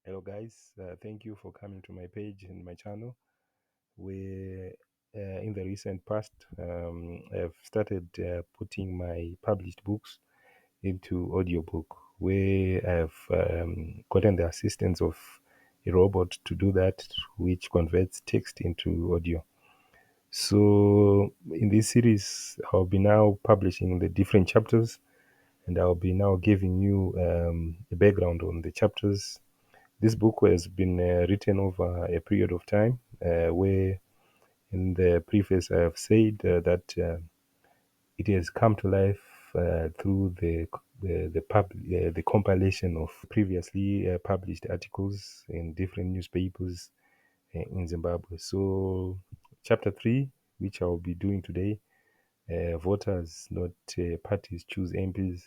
Hello guys, thank you for coming to my page and my channel. We in the recent past, I've started putting my published books into audiobook, where I've gotten the assistance of a robot to do that, which converts text into audio. So in this series, I'll be now publishing the different chapters, and I'll be now giving you a background on the chapters. This book has been written over a period of time, where in the preface I have said that it has come to life through the compilation of previously published articles in different newspapers in Zimbabwe. So, chapter 3, which I will be doing today, voters, not parties, choose MPs,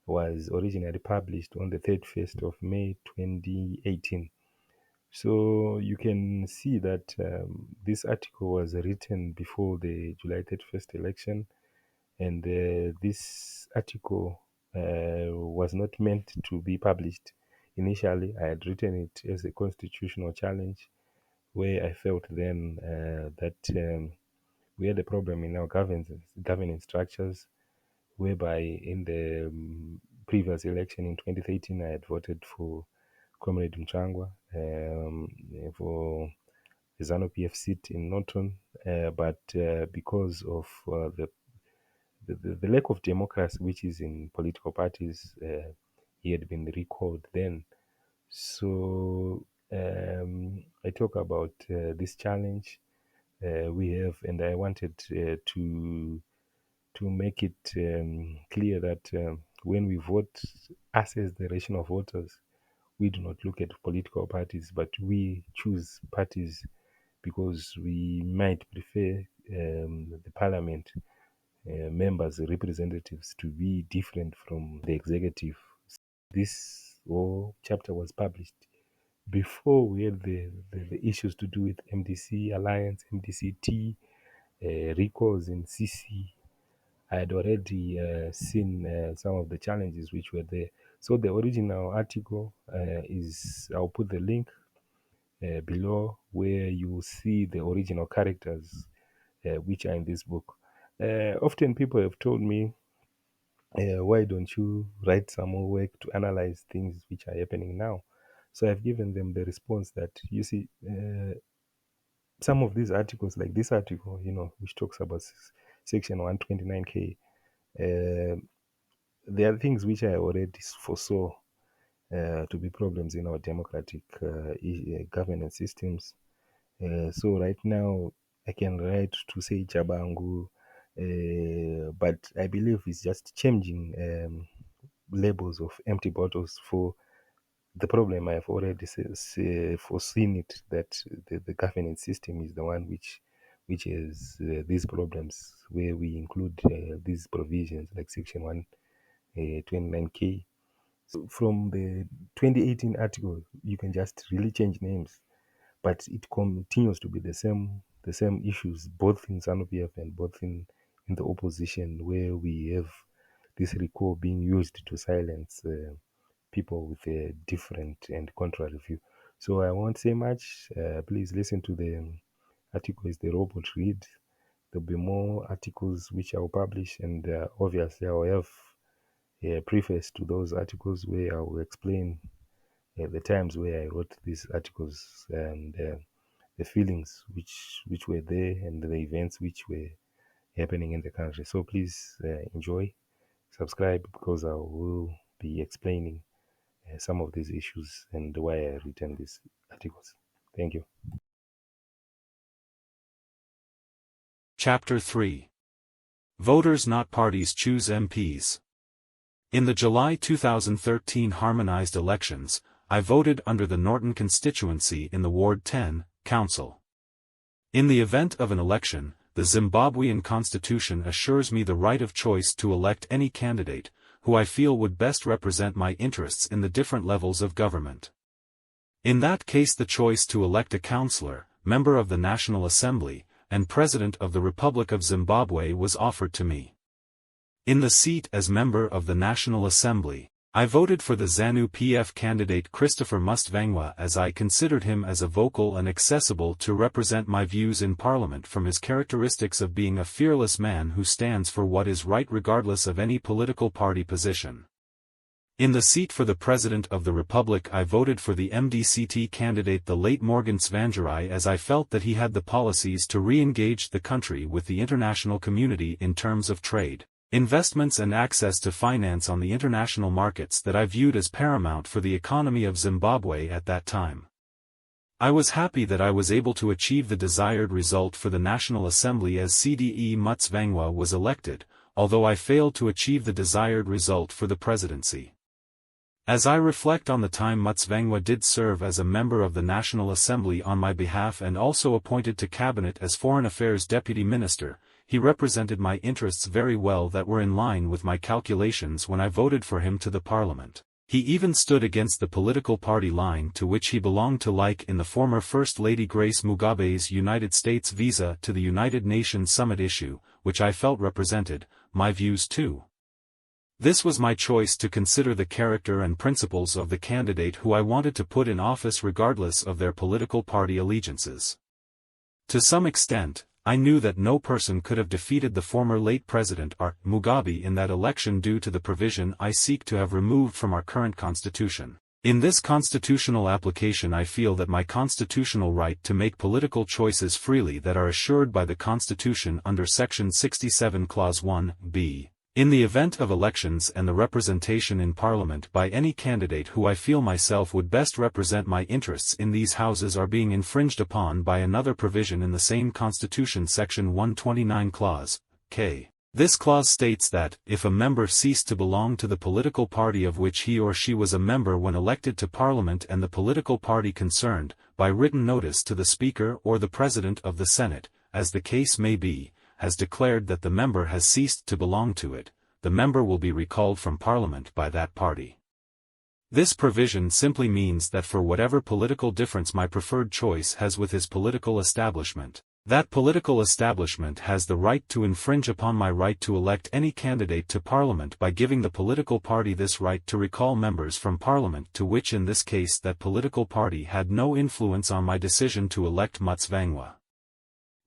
was originally published on the 31st of May 2018. So you can see that this article was written before the July 31st election, and this article was not meant to be published. Initially, I had written it as a constitutional challenge, where I felt then that we had a problem in our governing structures, whereby in the previous election in 2013, I had voted for Comrade Mutsvagwa for the Zanu PF seat in Norton, but because of the lack of democracy which is in political parties, he had been recalled then. So I talk about this challenge we have, and I wanted to make it clear that when we vote, us as the rational voters, we do not look at political parties, but we choose parties because we might prefer the parliament members, representatives, to be different from the executive. This whole chapter was published before we had the issues to do with MDC Allance, MDC recalls in CC. I had already seen some of the challenges which were there. So the original article I'll put the link below, where you will see the original characters which are in this book. Often people have told me, why don't you write some more work to analyze things which are happening now? So I've given them the response that, you see, some of these articles, like this article, which talks about section 129K, there are things which I already foresaw to be problems in our democratic governance systems. So right now, I can write to say Chabangu, but I believe it's just changing labels of empty bottles for the problem. I've already foreseen it, that the governance system is the one which has these problems, where we include these provisions like section 129K. So from the 2018 article, you can just really change names, but it continues to be the same issues, both in Zanu PF and both in the opposition, where we have this recall being used to silence people with a different and contrary view. So I won't say much. Please listen to the articles the robot read. There'll be more articles which I'll publish, and obviously I'll have a preface to those articles where I will explain the times where I wrote these articles, and the feelings which were there, and the events which were happening in the country. So please enjoy, subscribe, because I will be explaining some of these issues and why I written these articles. Thank you. Chapter 3. Voters not parties choose MPs. In the July 2013 harmonized elections, I voted under the Norton constituency in the Ward 10 Council. In the event of an election, the Zimbabwean constitution assures me the right of choice to elect any candidate, who I feel would best represent my interests in the different levels of government. In that case, the choice to elect a councillor, member of the National Assembly, and President of the Republic of Zimbabwe was offered to me. In the seat as member of the National Assembly, I voted for the Zanu PF candidate Christopher Mutsvagwa as I considered him as a vocal and accessible to represent my views in Parliament from his characteristics of being a fearless man who stands for what is right regardless of any political party position. In the seat for the President of the Republic I voted for the MDC candidate the late Comrade Mutsvagwa as I felt that he had the policies to re-engage the country with the international community in terms of trade, investments and access to finance on the international markets that I viewed as paramount for the economy of Zimbabwe at that time. I was happy that I was able to achieve the desired result for the National Assembly as CDE Mutsvagwa was elected, although I failed to achieve the desired result for the presidency. As I reflect on the time Mutsvagwa did serve as a member of the National Assembly on my behalf and also appointed to Cabinet as Foreign Affairs Deputy Minister, he represented my interests very well that were in line with my calculations when I voted for him to the Parliament. He even stood against the political party line to which he belonged to, like in the former First Lady Grace Mugabe's United States visa to the United Nations summit issue, which I felt represented my views too. This was my choice to consider the character and principles of the candidate who I wanted to put in office regardless of their political party allegiances. To some extent, I knew that no person could have defeated the former late President R. Mugabe in that election due to the provision I seek to have removed from our current constitution. In this constitutional application I feel that my constitutional right to make political choices freely that are assured by the Constitution under Section 67 Clause 1b. In the event of elections and the representation in Parliament by any candidate who I feel myself would best represent my interests in these houses are being infringed upon by another provision in the same Constitution Section 129 Clause K. This clause states that, if a member ceased to belong to the political party of which he or she was a member when elected to Parliament and the political party concerned, by written notice to the Speaker or the President of the Senate, as the case may be, has declared that the member has ceased to belong to it, the member will be recalled from Parliament by that party. This provision simply means that for whatever political difference my preferred choice has with his political establishment, that political establishment has the right to infringe upon my right to elect any candidate to Parliament by giving the political party this right to recall members from Parliament to which in this case that political party had no influence on my decision to elect Mutsvagwa.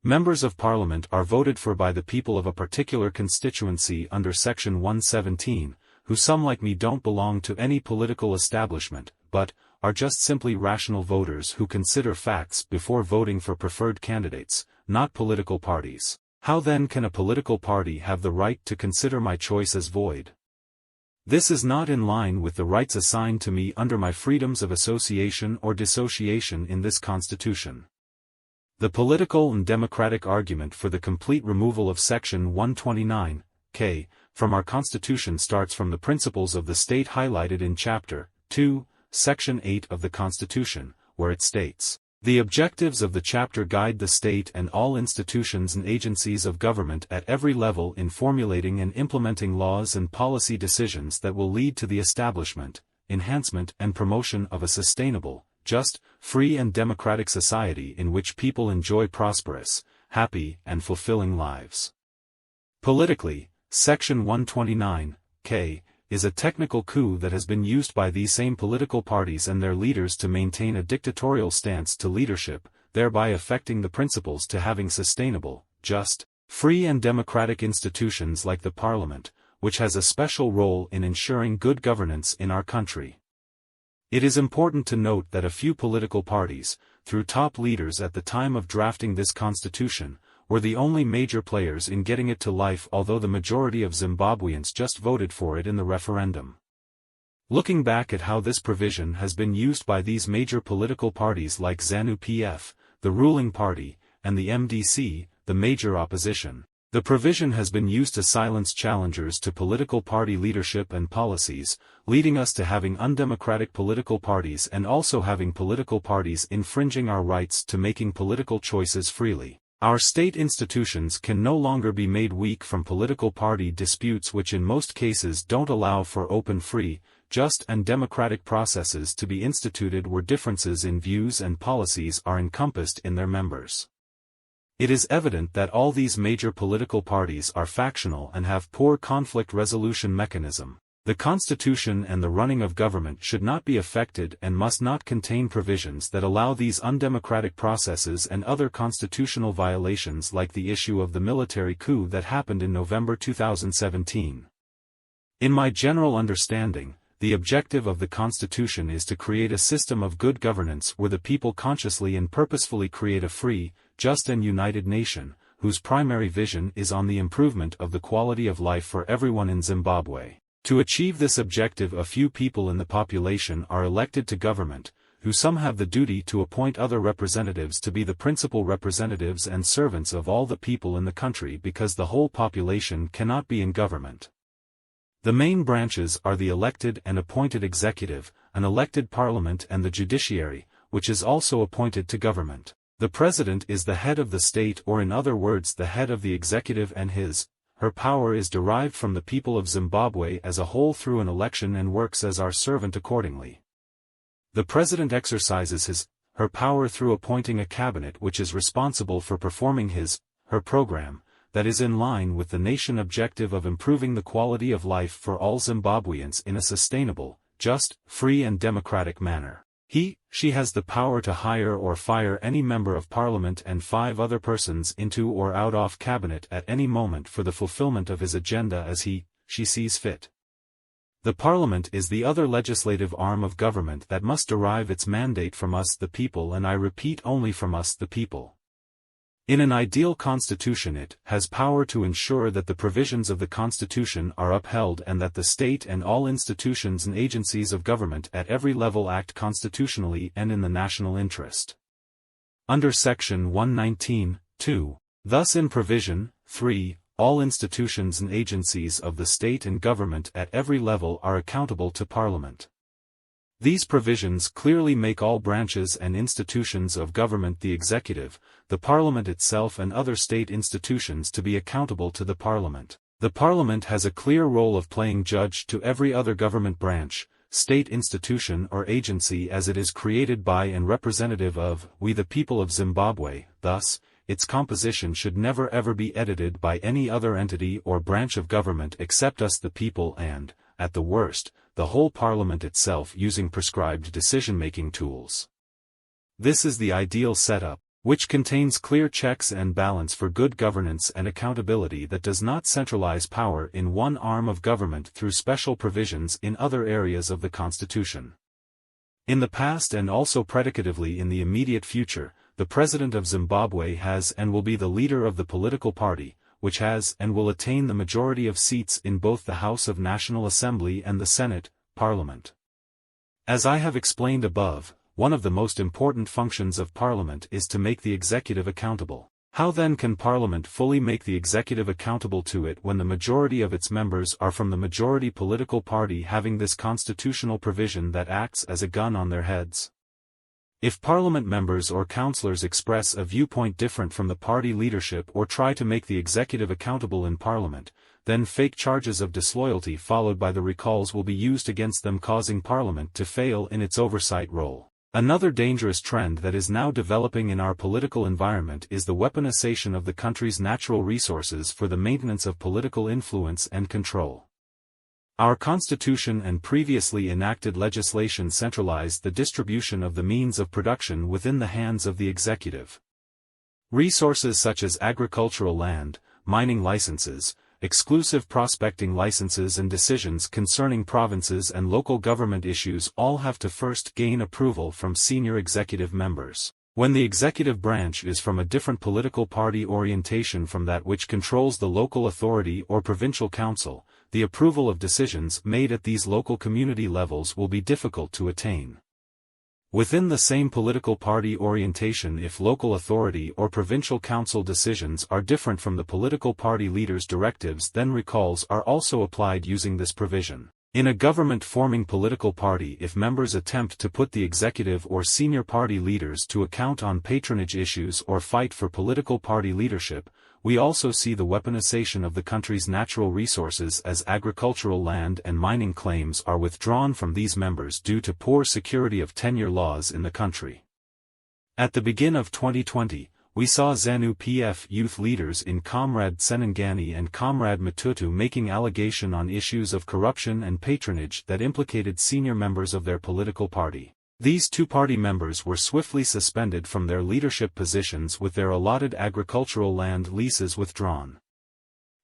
Members of Parliament are voted for by the people of a particular constituency under Section 117, who some like me don't belong to any political establishment, but are just simply rational voters who consider facts before voting for preferred candidates, not political parties. How then can a political party have the right to consider my choice as void? This is not in line with the rights assigned to me under my freedoms of association or dissociation in this Constitution. The political and democratic argument for the complete removal of Section 129 K from our Constitution starts from the principles of the state highlighted in Chapter 2, Section 8 of the Constitution, where it states, "The objectives of the chapter guide the state and all institutions and agencies of government at every level in formulating and implementing laws and policy decisions that will lead to the establishment, enhancement and promotion of a sustainable, just, free and democratic society in which people enjoy prosperous, happy and fulfilling lives." Politically, Section 129 K is a technical coup that has been used by these same political parties and their leaders to maintain a dictatorial stance to leadership, thereby affecting the principles to having sustainable, just, free and democratic institutions like the Parliament, which has a special role in ensuring good governance in our country. It is important to note that a few political parties, through top leaders at the time of drafting this constitution, were the only major players in getting it to life, although the majority of Zimbabweans just voted for it in the referendum. Looking back at how this provision has been used by these major political parties like Zanu PF, the ruling party, and the MDC, the major opposition, the provision has been used to silence challengers to political party leadership and policies, leading us to having undemocratic political parties and also having political parties infringing our rights to making political choices freely. Our state institutions can no longer be made weak from political party disputes, which in most cases don't allow for open, free, just and democratic processes to be instituted where differences in views and policies are encompassed in their members. It is evident that all these major political parties are factional and have poor conflict resolution mechanism. The Constitution and the running of government should not be affected and must not contain provisions that allow these undemocratic processes and other constitutional violations like the issue of the military coup that happened in November 2017. In my general understanding, the objective of the Constitution is to create a system of good governance where the people consciously and purposefully create a free, just and united nation, whose primary vision is on the improvement of the quality of life for everyone in Zimbabwe. To achieve this objective, a few people in the population are elected to government, who some have the duty to appoint other representatives to be the principal representatives and servants of all the people in the country because the whole population cannot be in government. The main branches are the elected and appointed executive, an elected parliament and the judiciary, which is also appointed to government. The president is the head of the state, or in other words the head of the executive, and her power is derived from the people of Zimbabwe as a whole through an election and works as our servant accordingly. The president exercises her power through appointing a cabinet which is responsible for performing her program, that is in line with the nation objective of improving the quality of life for all Zimbabweans in a sustainable, just, free and democratic manner. She has the power to hire or fire any member of parliament and 5 other persons into or out of cabinet at any moment for the fulfillment of his agenda as she sees fit. The parliament is the other legislative arm of government that must derive its mandate from us the people, and I repeat, only from us the people. In an ideal constitution it has power to ensure that the provisions of the constitution are upheld and that the state and all institutions and agencies of government at every level act constitutionally and in the national interest. Under Section 119(2), thus in Provision 3, all institutions and agencies of the state and government at every level are accountable to Parliament. These provisions clearly make all branches and institutions of government, the executive, the Parliament itself and other state institutions, to be accountable to the Parliament. The Parliament has a clear role of playing judge to every other government branch, state institution or agency as it is created by and representative of we the people of Zimbabwe. Thus, its composition should never ever be edited by any other entity or branch of government except us the people and, at the worst, the whole Parliament itself using prescribed decision-making tools. This is the ideal setup, which contains clear checks and balance for good governance and accountability that does not centralize power in one arm of government through special provisions in other areas of the Constitution. In the past and also predicatively in the immediate future, the President of Zimbabwe has and will be the leader of the political party, which has and will attain the majority of seats in both the House of National Assembly and the Senate, Parliament. As I have explained above, one of the most important functions of Parliament is to make the executive accountable. How then can Parliament fully make the executive accountable to it when the majority of its members are from the majority political party having this constitutional provision that acts as a gun on their heads? If Parliament members or councillors express a viewpoint different from the party leadership or try to make the executive accountable in Parliament, then fake charges of disloyalty followed by the recalls will be used against them, causing Parliament to fail in its oversight role. Another dangerous trend that is now developing in our political environment is the weaponization of the country's natural resources for the maintenance of political influence and control. Our Constitution and previously enacted legislation centralized the distribution of the means of production within the hands of the executive. Resources such as agricultural land, mining licenses, exclusive prospecting licenses and decisions concerning provinces and local government issues all have to first gain approval from senior executive members. When the executive branch is from a different political party orientation from that which controls the local authority or provincial council, the approval of decisions made at these local community levels will be difficult to attain. Within the same political party orientation, if local authority or provincial council decisions are different from the political party leader's directives, then recalls are also applied using this provision. In a government-forming political party, if members attempt to put the executive or senior party leaders to account on patronage issues or fight for political party leadership, we also see the weaponization of the country's natural resources as agricultural land and mining claims are withdrawn from these members due to poor security of tenure laws in the country. At the beginning of 2020, we saw Zanu PF youth leaders in Comrade Senengani and Comrade Matutu making allegation on issues of corruption and patronage that implicated senior members of their political party. These two party members were swiftly suspended from their leadership positions with their allotted agricultural land leases withdrawn.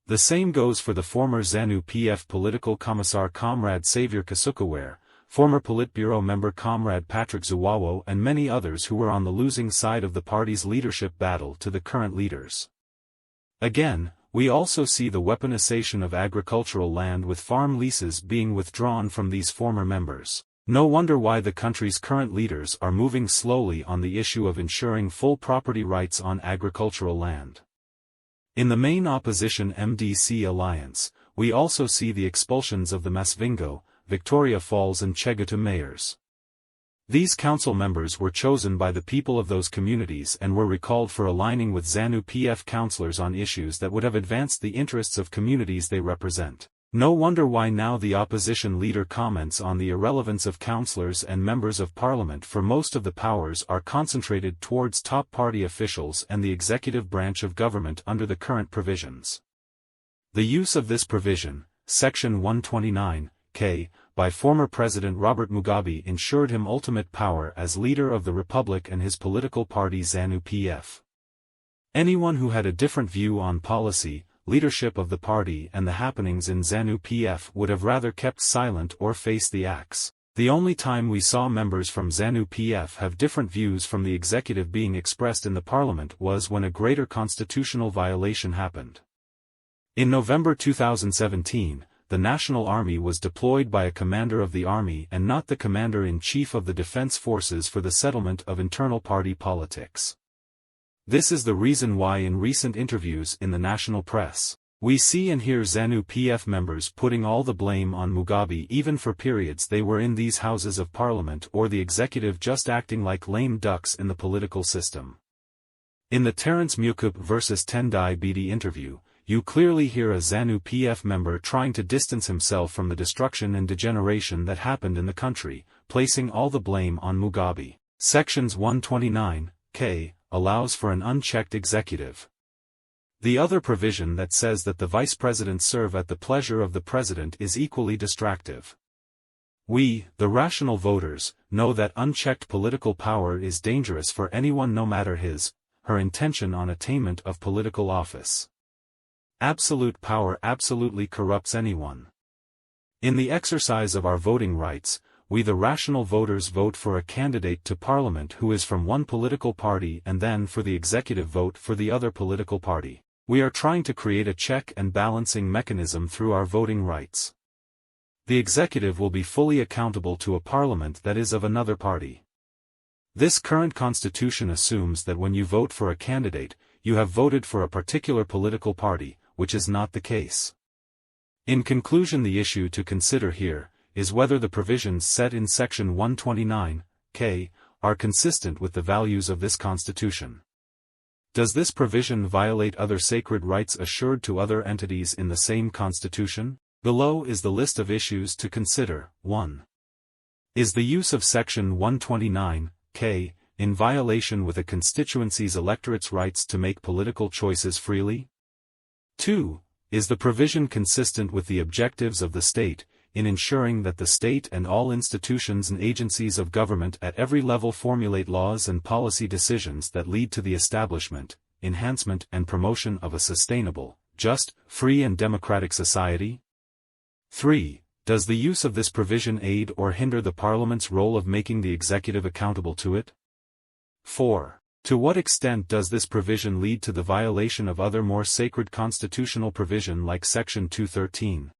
The same goes for the former Zanu PF political commissar Comrade Xavier Kasukaware, former Politburo member Comrade Patrick Zuwawo and many others who were on the losing side of the party's leadership battle to the current leaders. Again, we also see the weaponization of agricultural land with farm leases being withdrawn from these former members. No wonder why the country's current leaders are moving slowly on the issue of ensuring full property rights on agricultural land. In the main opposition MDC Allance, we also see the expulsions of the Masvingo, Victoria Falls and Chegutu mayors. These council members were chosen by the people of those communities and were recalled for aligning with Zanu PF councillors on issues that would have advanced the interests of communities they represent. No wonder why now the opposition leader comments on the irrelevance of councillors and members of parliament, for most of the powers are concentrated towards top party officials and the executive branch of government under the current provisions. The use of this provision, Section 129(k), by former President Robert Mugabe ensured him ultimate power as leader of the republic and his political party Zanu PF. Anyone who had a different view on policy, leadership of the party and the happenings in Zanu PF would have rather kept silent or faced the axe. The only time we saw members from Zanu PF have different views from the executive being expressed in the parliament was when a greater constitutional violation happened. In November 2017, the National Army was deployed by a commander of the army and not the commander-in-chief of the defense forces for the settlement of internal party politics. This is the reason why in recent interviews in the national press, we see and hear Zanu PF members putting all the blame on Mugabe even for periods they were in these houses of parliament, or the executive just acting like lame ducks in the political system. In the Terence Mukup vs Tendai Biti interview, you clearly hear a Zanu PF member trying to distance himself from the destruction and degeneration that happened in the country, placing all the blame on Mugabe. Sections 129(k) allows for an unchecked executive. The other provision that says that the vice president serve at the pleasure of the president is equally distractive. We, the rational voters, know that unchecked political power is dangerous for anyone no matter her intention on attainment of political office. Absolute power absolutely corrupts anyone. In the exercise of our voting rights, we the rational voters vote for a candidate to parliament who is from one political party and then for the executive vote for the other political party. We are trying to create a check and balancing mechanism through our voting rights. The executive will be fully accountable to a parliament that is of another party. This current constitution assumes that when you vote for a candidate, you have voted for a particular political party, which is not the case. In conclusion, the issue to consider here is whether the provisions set in Section 129(k) are consistent with the values of this Constitution. Does this provision violate other sacred rights assured to other entities in the same Constitution? Below is the list of issues to consider. 1. Is the use of Section 129(k) in violation with a constituency's electorate's rights to make political choices freely? 2. Is the provision consistent with the objectives of the state, in ensuring that the state and all institutions and agencies of government at every level formulate laws and policy decisions that lead to the establishment, enhancement and promotion of a sustainable, just, free and democratic society? 3. Does the use of this provision aid or hinder the Parliament's role of making the executive accountable to it? 4. To what extent does this provision lead to the violation of other more sacred constitutional provision like Section 213?